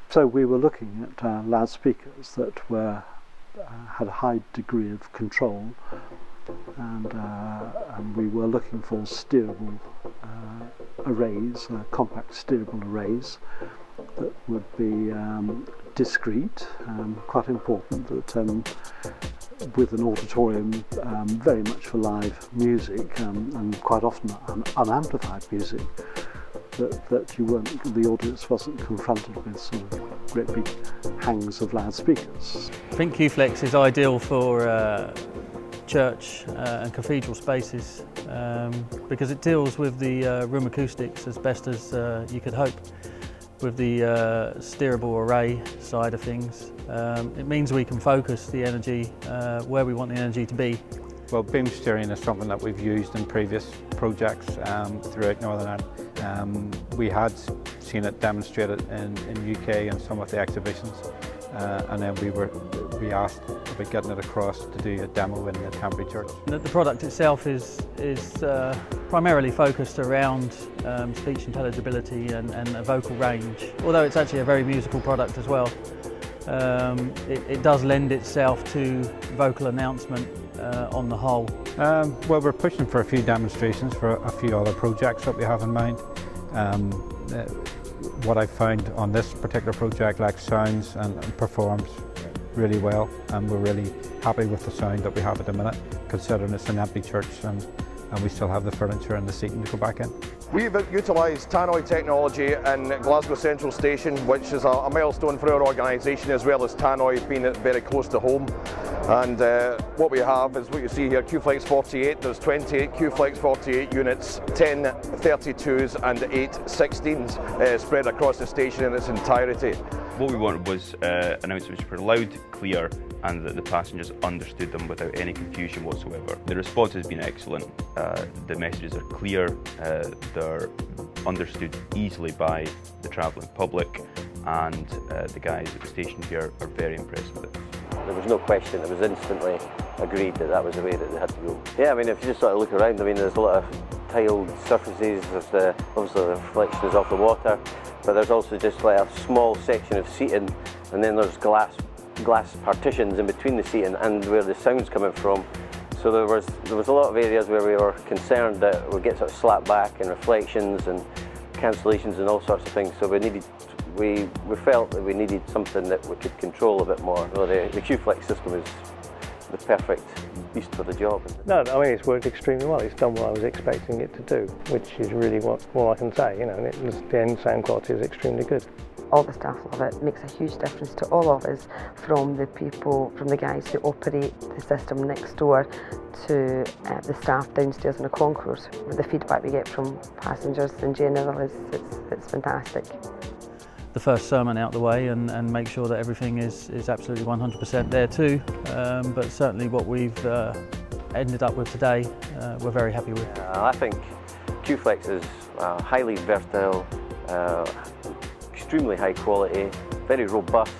So we were looking at loudspeakers that were had a high degree of control, and we were looking for steerable arrays, compact steerable arrays that would be discreet. Quite important that with an auditorium very much for live music and quite often unamplified music, that the audience wasn't confronted with sort of great big hangs of loudspeakers. I think QFlex is ideal for church and cathedral spaces because it deals with the room acoustics as best as you could hope. With the steerable array side of things, it means we can focus the energy where we want the energy to be. Well, beam steering is something that we've used in previous projects throughout Northern Ireland. We had seen it demonstrated in UK and some of the exhibitions, and then we asked about getting it across to do a demo in the Tannoy Church. The product itself is primarily focused around speech intelligibility and a vocal range. Although it's actually a very musical product as well, it does lend itself to vocal announcement on the whole. Well, we're pushing for a few demonstrations for a few other projects that we have in mind. What I found on this particular project, like, sounds and performs really well, and we're really happy with the sound that we have at the minute, considering it's an empty church and we still have the furniture and the seating to go back in. We've utilised Tannoy technology in Glasgow Central Station, which is a milestone for our organisation, as well as Tannoy being very close to home. And what we have is what you see here, QFlex 48. There's 28 QFlex 48 units, 10 32s and 8 16s spread across the station in its entirety. What we wanted was announcements which were loud, clear, and that the passengers understood them without any confusion whatsoever. The response has been excellent. The messages are clear, they're understood easily by the travelling public, and the guys at the station here are very impressed with it. There was no question, it was instantly agreed that that was the way that they had to go. Yeah, I mean, if you just sort of look around, I mean, there's a lot of tiled surfaces, there's obviously the reflections off the water, but there's also just like a small section of seating, and then there's glass partitions in between the seating and where the sound's coming from. So there was a lot of areas where we were concerned that it would get sort of slapped back and reflections and cancellations and all sorts of things. So we felt that we needed something that we could control a bit more. So the QFlex system is the perfect beast for the job. No, I mean, it's worked extremely well. It's done what I was expecting it to do, which is really all I can say. You know, and the end sound quality is extremely good. All the staff love it. It makes a huge difference to all of us, from the people, from the guys who operate the system next door to the staff downstairs in the concourse. The feedback we get from passengers in general it's fantastic. The first sermon out the way and make sure that everything is absolutely 100% there too, but certainly what we've ended up with today we're very happy with. I think QFlex is highly versatile, extremely high quality, very robust,